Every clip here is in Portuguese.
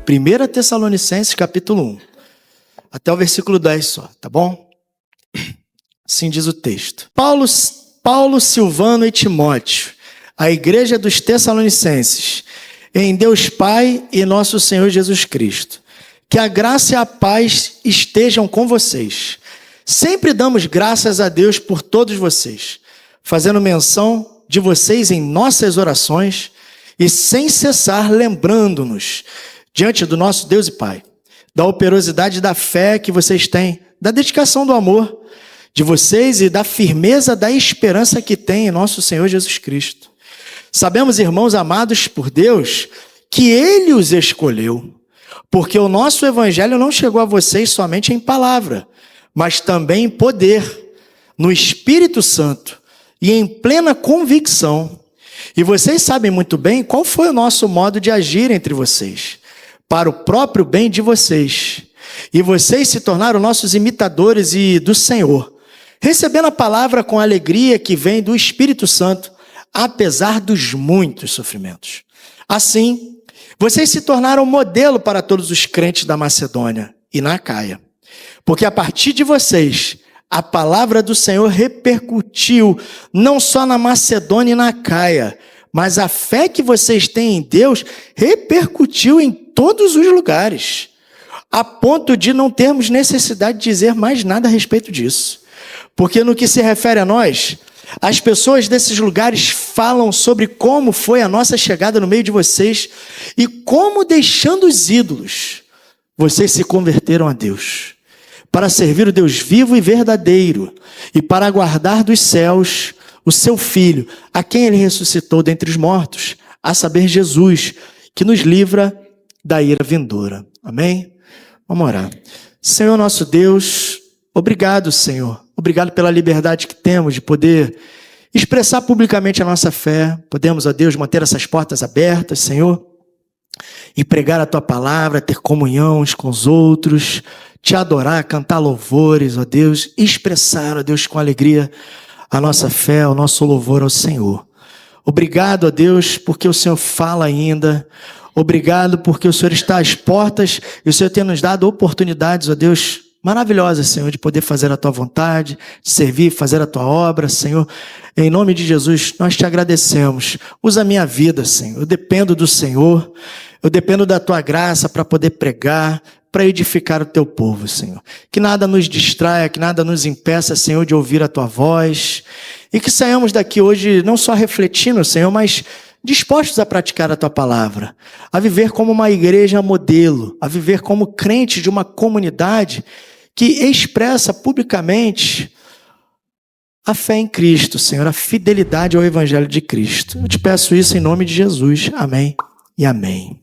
1 Tessalonicenses, capítulo 1, até o versículo 10 só, tá bom? Assim diz o texto. Paulo, Silvano e Timóteo, a igreja dos Tessalonicenses, em Deus Pai e nosso Senhor Jesus Cristo. Que a graça e a paz estejam com vocês. Sempre damos graças a Deus por todos vocês, fazendo menção de vocês em nossas orações e sem cessar lembrando-nos, diante do nosso Deus e Pai, da operosidade da fé que vocês têm, da dedicação do amor de vocês e da firmeza da esperança que têm em nosso Senhor Jesus Cristo. Sabemos, irmãos amados por Deus, que Ele os escolheu, porque o nosso evangelho não chegou a vocês somente em palavra, mas também em poder, no Espírito Santo e em plena convicção. E vocês sabem muito bem qual foi o nosso modo de agir entre vocês, para o próprio bem de vocês. E vocês se tornaram nossos imitadores e do Senhor, recebendo a palavra com a alegria que vem do Espírito Santo, apesar dos muitos sofrimentos. Assim, vocês se tornaram modelo para todos os crentes da Macedônia e na Acaia, porque a partir de vocês, a palavra do Senhor repercutiu não só na Macedônia e na Acaia, mas a fé que vocês têm em Deus repercutiu em todos os lugares, a ponto de não termos necessidade de dizer mais nada a respeito disso. Porque no que se refere a nós, as pessoas desses lugares falam sobre como foi a nossa chegada no meio de vocês e como, deixando os ídolos, vocês se converteram a Deus, para servir o Deus vivo e verdadeiro e para aguardar dos céus o seu Filho, a quem Ele ressuscitou dentre os mortos, a saber, Jesus, que nos livra da ira vindoura. Amém? Vamos orar. Senhor nosso Deus, obrigado, Senhor. Obrigado pela liberdade que temos de poder expressar publicamente a nossa fé. Podemos, ó Deus, manter essas portas abertas, Senhor, e pregar a Tua palavra, ter comunhão uns com os outros, Te adorar, cantar louvores, ó Deus, expressar, ó Deus, com alegria a nossa fé, o nosso louvor ao Senhor. Obrigado, ó Deus, porque o Senhor fala ainda. Obrigado porque o Senhor está às portas e o Senhor tem nos dado oportunidades, ó Deus, maravilhosas, Senhor, de poder fazer a Tua vontade, de servir, fazer a Tua obra, Senhor. Em nome de Jesus, nós Te agradecemos. Usa a minha vida, Senhor. Eu dependo do Senhor, eu dependo da Tua graça para poder pregar, para edificar o Teu povo, Senhor. Que nada nos distraia, que nada nos impeça, Senhor, de ouvir a Tua voz. E que saiamos daqui hoje não só refletindo, Senhor, mas dispostos a praticar a Tua palavra, a viver como uma igreja modelo, a viver como crente de uma comunidade que expressa publicamente a fé em Cristo, Senhor, a fidelidade ao Evangelho de Cristo. Eu te peço isso em nome de Jesus. Amém e amém.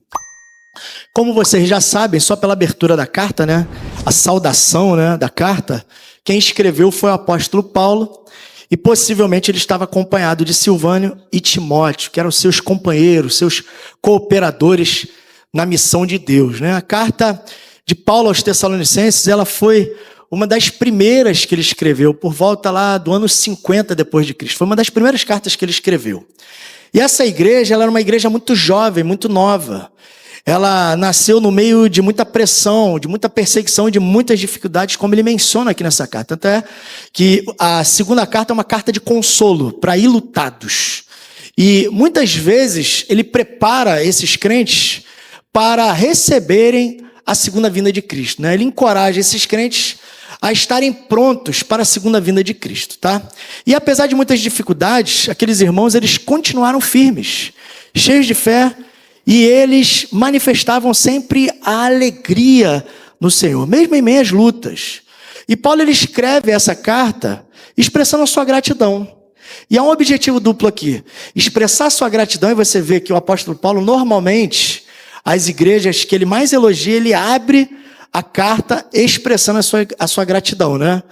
Como vocês já sabem, só pela abertura da carta, né, a saudação, né, da carta, quem escreveu foi o apóstolo Paulo, e possivelmente ele estava acompanhado de Silvânio e Timóteo, que eram seus companheiros, seus cooperadores na missão de Deus, né? A carta de Paulo aos Tessalonicenses, ela foi uma das primeiras que ele escreveu, por volta lá do ano 50 depois de Cristo. Foi uma das primeiras cartas que ele escreveu. E essa igreja, ela era uma igreja muito jovem, muito nova. Ela nasceu no meio de muita pressão, de muita perseguição e de muitas dificuldades, como ele menciona aqui nessa carta. Tanto é que a segunda carta é uma carta de consolo para ilutados. E muitas vezes ele prepara esses crentes para receberem a segunda vinda de Cristo, né? Ele encoraja esses crentes a estarem prontos para a segunda vinda de Cristo, tá? E apesar de muitas dificuldades, aqueles irmãos, eles continuaram firmes, cheios de fé, e eles manifestavam sempre a alegria no Senhor, mesmo em meio às lutas. E Paulo, ele escreve essa carta expressando a sua gratidão. E há um objetivo duplo aqui: expressar a sua gratidão. E você vê que o apóstolo Paulo, normalmente, as igrejas que ele mais elogia, ele abre a carta expressando a sua gratidão, né?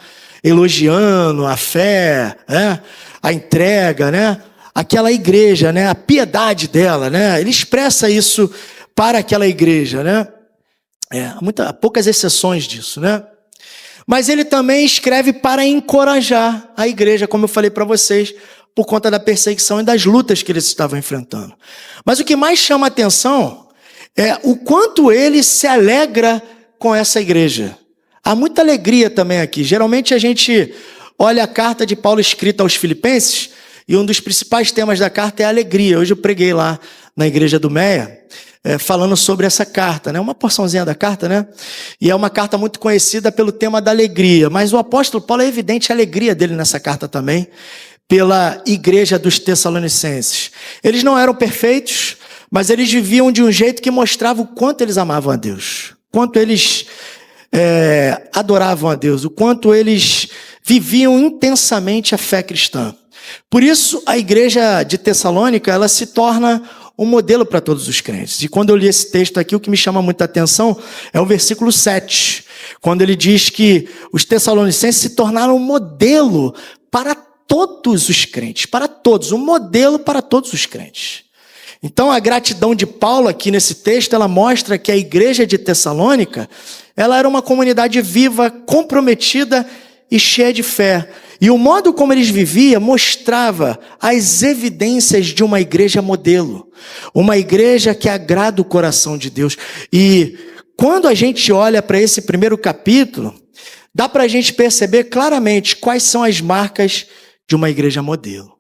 Elogiando a fé, né? A entrega, né? Aquela igreja, né? A piedade dela, né? Ele expressa isso para aquela igreja, né? Há poucas exceções disso, né? Mas ele também escreve para encorajar a igreja, como eu falei para vocês. por conta da perseguição e das lutas que eles estavam enfrentando. Mas o que mais chama a atenção é o quanto ele se alegra com essa igreja. Há muita alegria também aqui. Geralmente a gente olha a carta de Paulo escrita aos Filipenses e um dos principais temas da carta é a alegria. Hoje eu preguei lá na igreja do Meia, falando sobre essa carta, né? Uma porçãozinha da carta, né? E é uma carta muito conhecida pelo tema da alegria. Mas o apóstolo Paulo é evidente a alegria dele nessa carta também, pela igreja dos Tessalonicenses. Eles não eram perfeitos, mas eles viviam de um jeito que mostrava o quanto eles amavam a Deus, quanto eles adoravam a Deus, o quanto eles viviam intensamente a fé cristã. Por isso, a igreja de Tessalônica, ela se torna um modelo para todos os crentes. E quando eu li esse texto aqui, o que me chama muita atenção é o versículo 7, quando ele diz que os tessalonicenses se tornaram um modelo para todos os crentes, para todos, um modelo para todos os crentes. Então, a gratidão de Paulo aqui nesse texto, ela mostra que a igreja de Tessalônica, ela era uma comunidade viva, comprometida e cheia de fé. E o modo como eles viviam mostrava as evidências de uma igreja modelo. Uma igreja que agrada o coração de Deus. E quando a gente olha para esse primeiro capítulo, dá para a gente perceber claramente quais são as marcas de uma igreja modelo.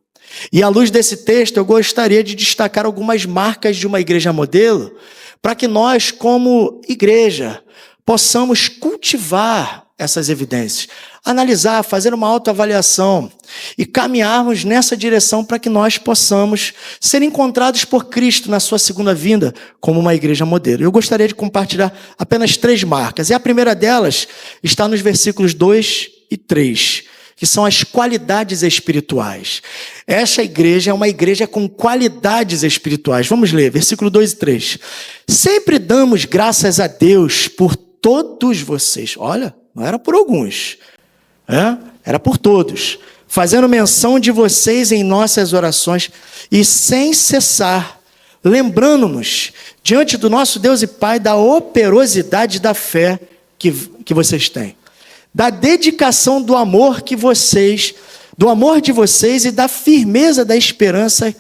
E à luz desse texto, eu gostaria de destacar algumas marcas de uma igreja modelo, para que nós, como igreja, possamos cultivar essas evidências, analisar, fazer uma autoavaliação e caminharmos nessa direção para que nós possamos ser encontrados por Cristo na sua segunda vinda como uma igreja modelo. Eu gostaria de compartilhar apenas 3 marcas. E a primeira delas está nos versículos 2 e 3, que são as qualidades espirituais. Essa igreja é uma igreja com qualidades espirituais. Vamos ler, versículo 2 e 3. Sempre damos graças a Deus por todos vocês. Olha, não era por alguns, era por todos. Fazendo menção de vocês em nossas orações e sem cessar, lembrando-nos diante do nosso Deus e Pai da operosidade da fé que vocês têm. Da dedicação do amor de vocês e da firmeza da esperança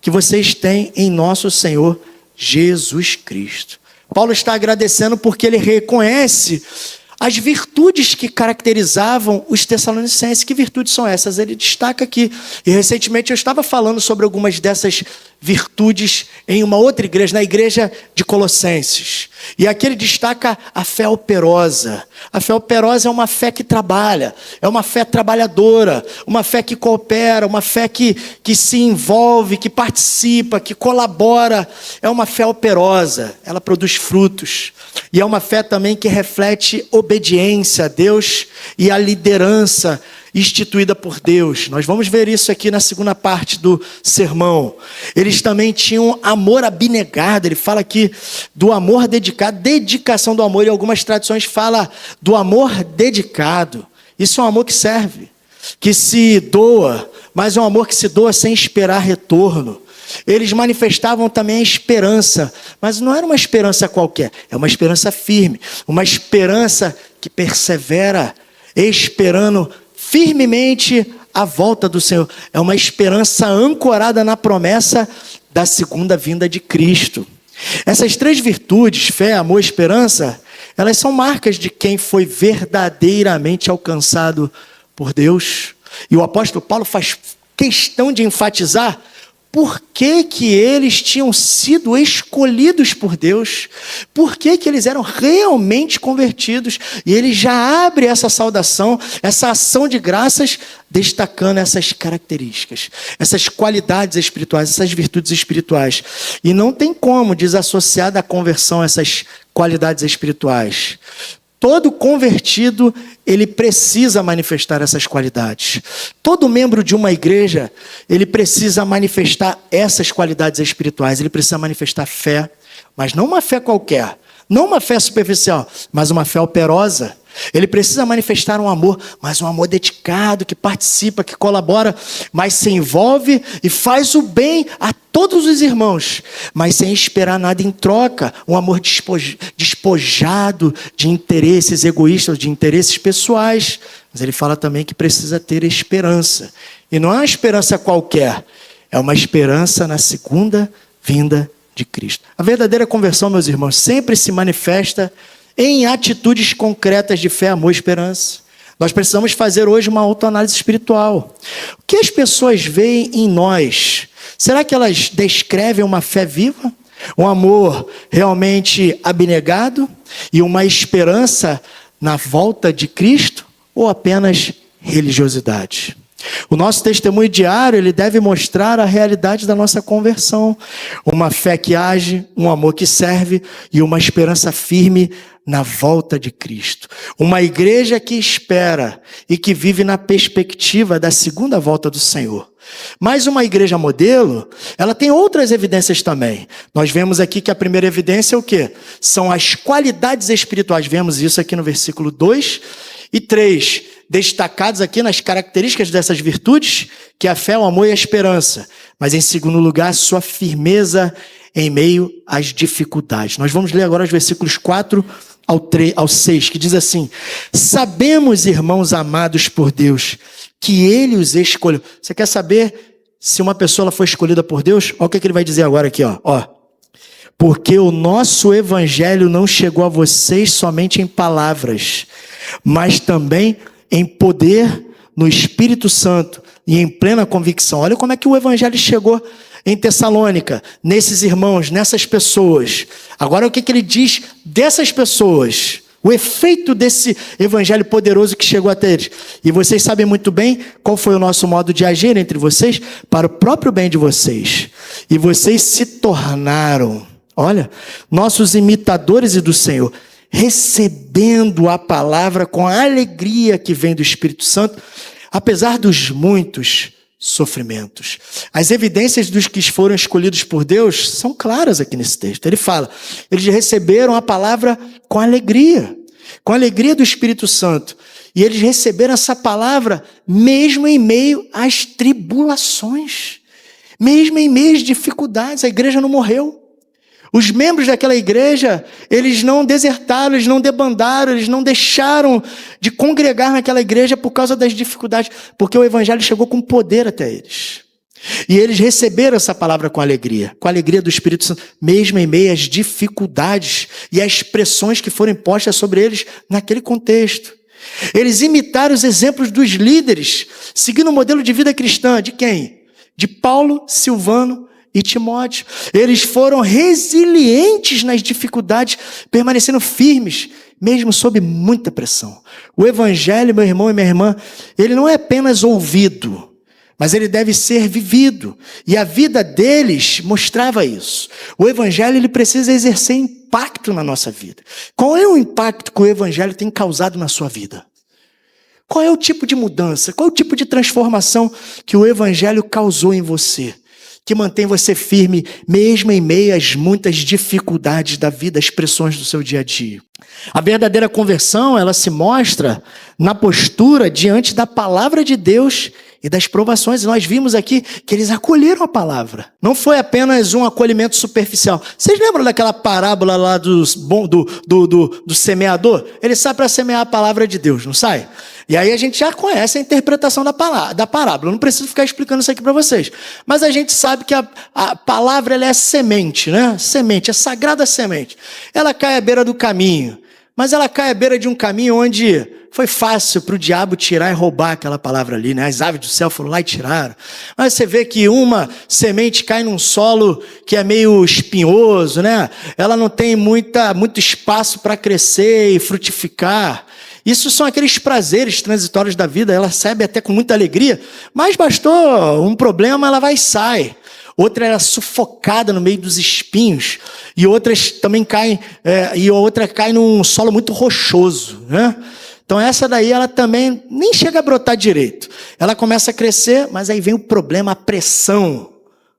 que vocês têm em nosso Senhor Jesus Cristo. Paulo está agradecendo porque ele reconhece as virtudes que caracterizavam os tessalonicenses. Que virtudes são essas? Ele destaca aqui. E recentemente eu estava falando sobre algumas dessas virtudes em uma outra igreja, na igreja de Colossenses. E aqui ele destaca a fé operosa. A fé operosa é uma fé que trabalha, é uma fé trabalhadora, uma fé que coopera, uma fé que se envolve, que participa, que colabora. É uma fé operosa, ela produz frutos. E é uma fé também que reflete obediência a Deus e a liderança instituída por Deus. Nós vamos ver isso aqui na segunda parte do sermão. Eles também tinham amor abnegado. Ele fala aqui do amor dedicado, dedicação do amor. E algumas traduções falam do amor dedicado. Isso é um amor que serve, que se doa, mas é um amor que se doa sem esperar retorno. Eles manifestavam também a esperança, mas não era uma esperança qualquer, é uma esperança firme, uma esperança que persevera, esperando firmemente a volta do Senhor. É uma esperança ancorada na promessa da segunda vinda de Cristo. Essas 3 virtudes, fé, amor e esperança, elas são marcas de quem foi verdadeiramente alcançado por Deus. E o apóstolo Paulo faz questão de enfatizar por que eles tinham sido escolhidos por Deus, por que eles eram realmente convertidos. E ele já abre essa saudação, essa ação de graças, destacando essas características, essas qualidades espirituais, essas virtudes espirituais. E não tem como desassociar da conversão essas qualidades espirituais. Todo convertido, ele precisa manifestar essas qualidades. Todo membro de uma igreja, ele precisa manifestar essas qualidades espirituais. Ele precisa manifestar fé, mas não uma fé qualquer, não uma fé superficial, mas uma fé operosa. Ele precisa manifestar um amor, mas um amor dedicado, que participa, que colabora, mas se envolve e faz o bem a todos os irmãos, mas sem esperar nada em troca. Um amor despojado de interesses egoístas, de interesses pessoais. Mas ele fala também que precisa ter esperança. E não é uma esperança qualquer, é uma esperança na segunda vinda de Cristo. A verdadeira conversão, meus irmãos, sempre se manifesta em atitudes concretas de fé, amor e esperança. Nós precisamos fazer hoje uma autoanálise espiritual. O que as pessoas veem em nós? Será que elas descrevem uma fé viva? Um amor realmente abnegado? E uma esperança na volta de Cristo? Ou apenas religiosidade? O nosso testemunho diário, ele deve mostrar a realidade da nossa conversão. Uma fé que age, um amor que serve e uma esperança firme na volta de Cristo. Uma igreja que espera e que vive na perspectiva da segunda volta do Senhor. Mas uma igreja modelo, ela tem outras evidências também. Nós vemos aqui que a primeira evidência é o quê? São as qualidades espirituais. Vemos isso aqui no versículo 2 e 3, destacados aqui nas características dessas virtudes, que é a fé, o amor e a esperança. Mas em segundo lugar, sua firmeza em meio às dificuldades. Nós vamos ler agora os versículos 4 ao 6, que diz assim: sabemos, irmãos amados por Deus, que Ele os escolheu. Você quer saber se uma pessoa foi escolhida por Deus? Olha o que ele vai dizer agora aqui, ó. Porque o nosso evangelho não chegou a vocês somente em palavras, mas também em poder, no Espírito Santo e em plena convicção. Olha como é que o evangelho chegou em Tessalônica, nesses irmãos, nessas pessoas. Agora o que ele diz dessas pessoas? O efeito desse evangelho poderoso que chegou até eles. E vocês sabem muito bem qual foi o nosso modo de agir entre vocês, para o próprio bem de vocês. E vocês se tornaram, olha, nossos imitadores e do Senhor, recebendo a palavra com a alegria que vem do Espírito Santo, apesar dos muitos sofrimentos. As evidências dos que foram escolhidos por Deus são claras aqui nesse texto. Ele fala, eles receberam a palavra com alegria do Espírito Santo. E eles receberam essa palavra mesmo em meio às tribulações, mesmo em meio às dificuldades. A igreja não morreu. Os membros daquela igreja, eles não desertaram, eles não debandaram, eles não deixaram de congregar naquela igreja por causa das dificuldades, porque o evangelho chegou com poder até eles. E eles receberam essa palavra com a alegria do Espírito Santo, mesmo em meio às dificuldades e às pressões que foram impostas sobre eles naquele contexto. Eles imitaram os exemplos dos líderes, seguindo o modelo de vida cristã, de quem? De Paulo, Silvano e Timóteo. Eles foram resilientes nas dificuldades, permanecendo firmes, mesmo sob muita pressão. O evangelho, meu irmão e minha irmã, ele não é apenas ouvido, mas ele deve ser vivido. E a vida deles mostrava isso. O evangelho, ele precisa exercer impacto na nossa vida. Qual é o impacto que o evangelho tem causado na sua vida? Qual é o tipo de mudança? Qual é o tipo de transformação que o evangelho causou em você? Que mantém você firme, mesmo em meio às muitas dificuldades da vida, as pressões do seu dia a dia. A verdadeira conversão, ela se mostra na postura diante da palavra de Deus e das provações. Nós vimos aqui que eles acolheram a palavra. Não foi apenas um acolhimento superficial. Vocês lembram daquela parábola lá do semeador? Ele sai para semear a palavra de Deus, não sai? E aí a gente já conhece a interpretação da parábola. Eu não preciso ficar explicando isso aqui para vocês. Mas a gente sabe que a palavra, ela é semente, né? Semente, é sagrada semente. Ela cai à beira do caminho. Mas ela cai à beira de um caminho onde foi fácil para o diabo tirar e roubar aquela palavra ali, né? As aves do céu foram lá e tiraram. Mas você vê que uma semente cai num solo que é meio espinhoso, né? Ela não tem muito espaço para crescer e frutificar. Isso são aqueles prazeres transitórios da vida, ela recebe até com muita alegria, mas bastou um problema, ela vai e sai. Outra era sufocada no meio dos espinhos, e outras também caem, e outra cai num solo muito rochoso, né? Então essa daí, ela também nem chega a brotar direito. Ela começa a crescer, mas aí vem o problema, a pressão,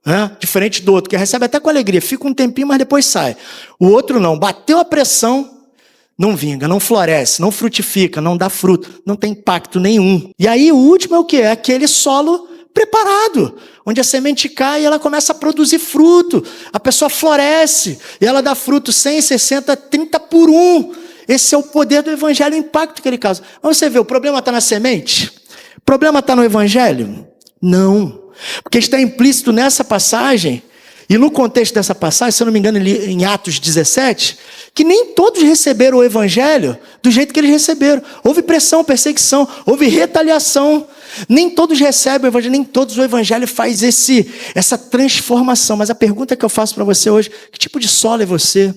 né? Diferente do outro, que recebe até com alegria, fica um tempinho, mas depois sai. O outro não, bateu a pressão, não vinga, não floresce, não frutifica, não dá fruto, não tem impacto nenhum. E aí o último é o quê? É aquele solo preparado, onde a semente cai e ela começa a produzir fruto. A pessoa floresce e ela dá fruto 100, 60, 30 por 1. Esse é o poder do evangelho, o impacto que ele causa. Mas você vê, o problema está na semente? O problema está no evangelho? Não. Porque está implícito nessa passagem, e no contexto dessa passagem, se eu não me engano, em Atos 17, que nem todos receberam o evangelho do jeito que eles receberam. Houve pressão, perseguição, houve retaliação. Nem todos recebem o evangelho, nem todos o evangelho faz essa transformação. Mas a pergunta que eu faço para você hoje, que tipo de solo é você?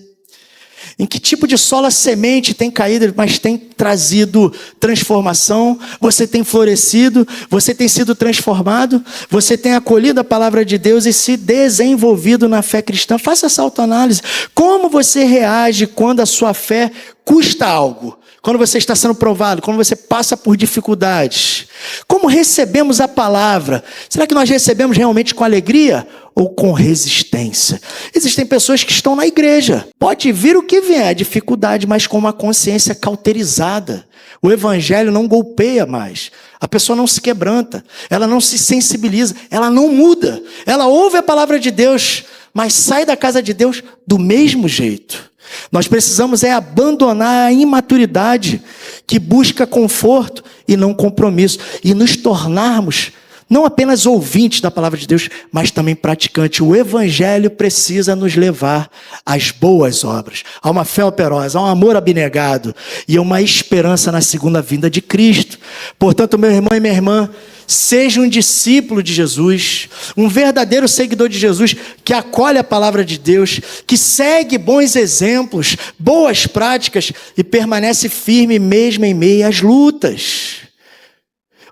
Em que tipo de solo a semente tem caído, mas tem trazido transformação? Você tem florescido? Você tem sido transformado? Você tem acolhido a palavra de Deus e se desenvolvido na fé cristã? Faça essa autoanálise. Como você reage quando a sua fé custa algo? Quando você está sendo provado, quando você passa por dificuldades. Como recebemos a palavra? Será que nós recebemos realmente com alegria ou com resistência? Existem pessoas que estão na igreja. Pode vir o que vier, a dificuldade, mas com uma consciência cauterizada. O evangelho não golpeia mais. A pessoa não se quebranta, ela não se sensibiliza, ela não muda. Ela ouve a palavra de Deus, mas sai da casa de Deus do mesmo jeito. Nós precisamos abandonar a imaturidade que busca conforto e não compromisso, e nos tornarmos não apenas ouvintes da palavra de Deus, mas também praticantes. O evangelho precisa nos levar às boas obras, a uma fé operosa, a um amor abnegado e a uma esperança na segunda vinda de Cristo. Portanto, meu irmão e minha irmã, seja um discípulo de Jesus, um verdadeiro seguidor de Jesus, que acolhe a palavra de Deus, que segue bons exemplos, boas práticas e permanece firme mesmo em meio às lutas.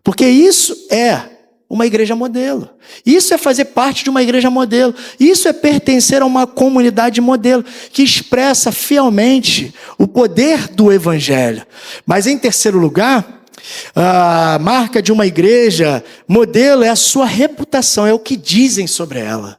Porque isso é uma igreja modelo. Isso é fazer parte de uma igreja modelo. Isso é pertencer a uma comunidade modelo, que expressa fielmente o poder do evangelho. Mas em terceiro lugar, a marca de uma igreja modelo é a sua reputação, é o que dizem sobre ela.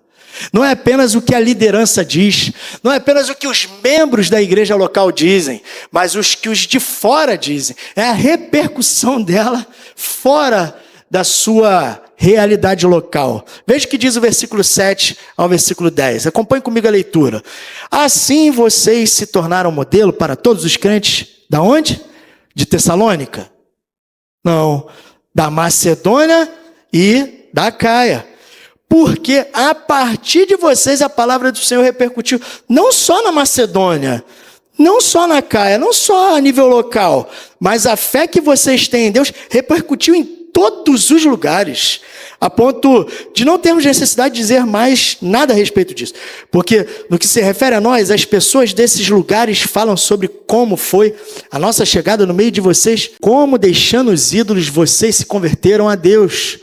Não é apenas o que a liderança diz, não é apenas o que os membros da igreja local dizem, mas os que os de fora dizem. É a repercussão dela fora da sua realidade local. Veja o que diz o versículo 7 ao versículo 10. Acompanhe comigo a leitura. Assim vocês se tornaram modelo para todos os crentes. Da onde? De Tessalônica? Não, da Macedônia e da Acaia. Porque a partir de vocês a palavra do Senhor repercutiu não só na Macedônia, não só na Acaia, não só a nível local, mas a fé que vocês têm em Deus repercutiu em todos os lugares, a ponto de não termos necessidade de dizer mais nada a respeito disso. Porque no que se refere a nós, as pessoas desses lugares falam sobre como foi a nossa chegada no meio de vocês, como deixando os ídolos vocês se converteram a Deus,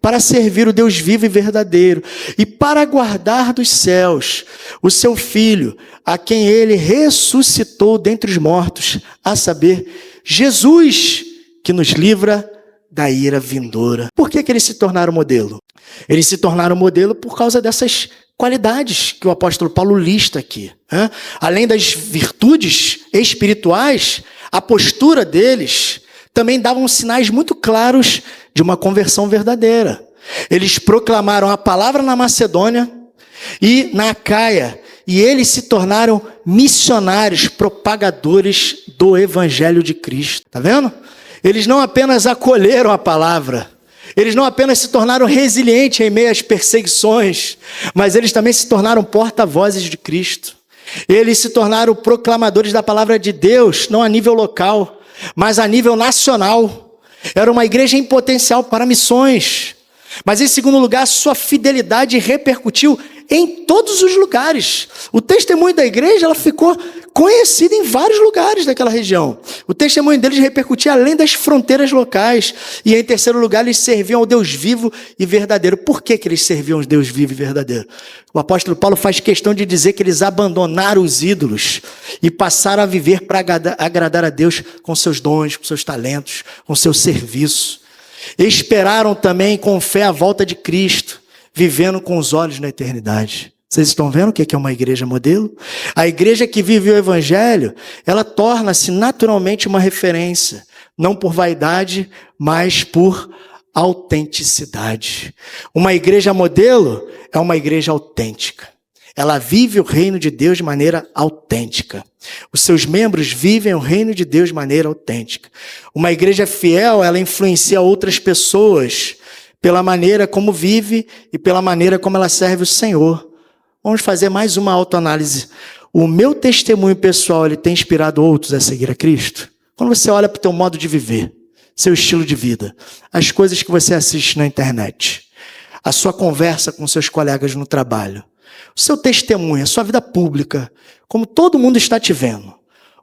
para servir o Deus vivo e verdadeiro, e para guardar dos céus o seu Filho, a quem ele ressuscitou dentre os mortos, a saber, Jesus, que nos livra da ira vindoura. Por que eles se tornaram modelo? Eles se tornaram modelo por causa dessas qualidades que o apóstolo Paulo lista aqui. Além das virtudes espirituais, a postura deles também davam sinais muito claros de uma conversão verdadeira. Eles proclamaram a palavra na Macedônia e na Acaia, e eles se tornaram missionários, propagadores do evangelho de Cristo. Está vendo? Eles não apenas acolheram a palavra, eles não apenas se tornaram resilientes em meio às perseguições, mas eles também se tornaram porta-vozes de Cristo. Eles se tornaram proclamadores da palavra de Deus, não a nível local, mas a nível nacional. Era uma igreja em potencial para missões. Mas em segundo lugar, sua fidelidade repercutiu em todos os lugares. O testemunho da igreja, ela ficou conhecida em vários lugares daquela região. O testemunho deles repercutia além das fronteiras locais. E em terceiro lugar, eles serviam ao Deus vivo e verdadeiro. Por que eles serviam ao Deus vivo e verdadeiro? O apóstolo Paulo faz questão de dizer que eles abandonaram os ídolos e passaram a viver para agradar a Deus com seus dons, com seus talentos, com seu serviço. Esperaram também com fé a volta de Cristo, vivendo com os olhos na eternidade. Vocês estão vendo o que é uma igreja modelo? A igreja que vive o evangelho, ela torna-se naturalmente uma referência, não por vaidade, mas por autenticidade. Uma igreja modelo é uma igreja autêntica. Ela vive o reino de Deus de maneira autêntica. Os seus membros vivem o reino de Deus de maneira autêntica. Uma igreja fiel, ela influencia outras pessoas pela maneira como vive e pela maneira como ela serve o Senhor. Vamos fazer mais uma autoanálise. O meu testemunho pessoal, ele tem inspirado outros a seguir a Cristo? Quando você olha para o teu modo de viver, seu estilo de vida, as coisas que você assiste na internet, a sua conversa com seus colegas no trabalho, o seu testemunho, a sua vida pública, como todo mundo está te vendo,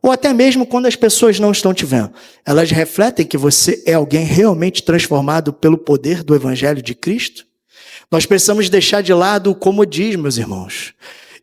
ou até mesmo quando as pessoas não estão te vendo, elas refletem que você é alguém realmente transformado pelo poder do Evangelho de Cristo? Nós precisamos deixar de lado o comodismo, meus irmãos,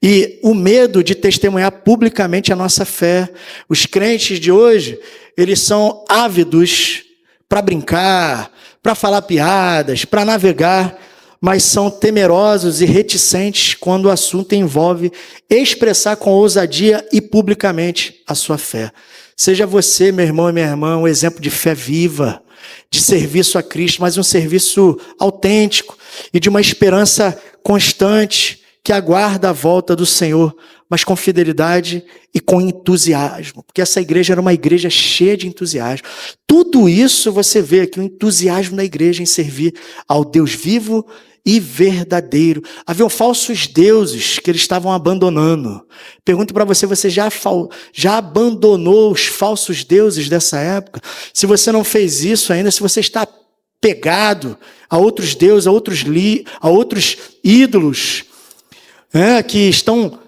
e o medo de testemunhar publicamente a nossa fé. Os crentes de hoje, eles são ávidos para brincar, para falar piadas, para navegar, mas são temerosos e reticentes quando o assunto envolve expressar com ousadia e publicamente a sua fé. Seja você, meu irmão e minha irmã, um exemplo de fé viva, de serviço a Cristo, mas um serviço autêntico e de uma esperança constante que aguarda a volta do Senhor, mas com fidelidade e com entusiasmo, porque essa igreja era uma igreja cheia de entusiasmo. Tudo isso você vê aqui, o entusiasmo da igreja em servir ao Deus vivo e verdadeiro. Haviam falsos deuses que eles estavam abandonando. Pergunto para você, você já abandonou os falsos deuses dessa época? Se você não fez isso ainda, se você está pegado a outros deuses, a outros ídolos, que estão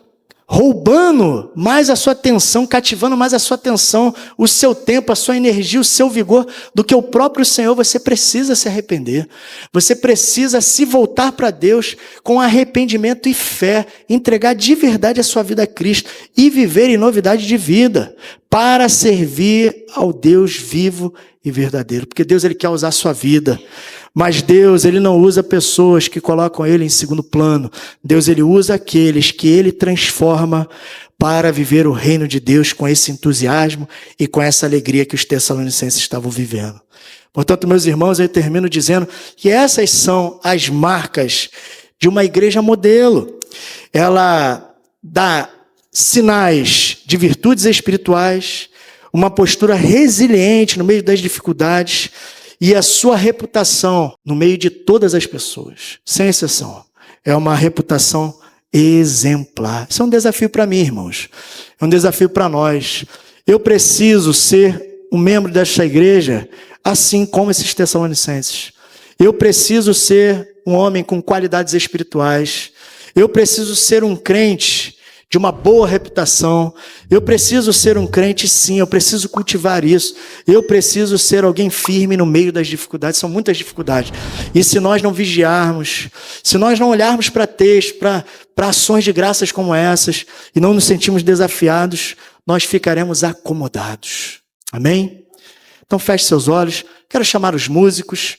roubando mais a sua atenção, cativando mais a sua atenção, o seu tempo, a sua energia, o seu vigor, do que o próprio Senhor, você precisa se arrepender. Você precisa se voltar para Deus com arrependimento e fé, entregar de verdade a sua vida a Cristo e viver em novidade de vida, para servir ao Deus vivo e verdadeiro. Porque Deus, Ele quer usar a sua vida. Mas Deus, Ele não usa pessoas que colocam Ele em segundo plano. Deus, Ele usa aqueles que Ele transforma para viver o reino de Deus com esse entusiasmo e com essa alegria que os tessalonicenses estavam vivendo. Portanto, meus irmãos, eu termino dizendo que essas são as marcas de uma igreja modelo. Ela dá sinais de virtudes espirituais, uma postura resiliente no meio das dificuldades, e a sua reputação no meio de todas as pessoas, sem exceção, é uma reputação exemplar. Isso é um desafio para mim, irmãos. É um desafio para nós. Eu preciso ser um membro desta igreja, assim como esses tessalonicenses. Eu preciso ser um homem com qualidades espirituais. Eu preciso ser um crente de uma boa reputação. Eu preciso ser um crente, sim, eu preciso cultivar isso. Eu preciso ser alguém firme no meio das dificuldades. São muitas dificuldades. E se nós não vigiarmos, se nós não olharmos para textos, para ações de graças como essas, e não nos sentimos desafiados, nós ficaremos acomodados. Amém? Então feche seus olhos. Quero chamar os músicos.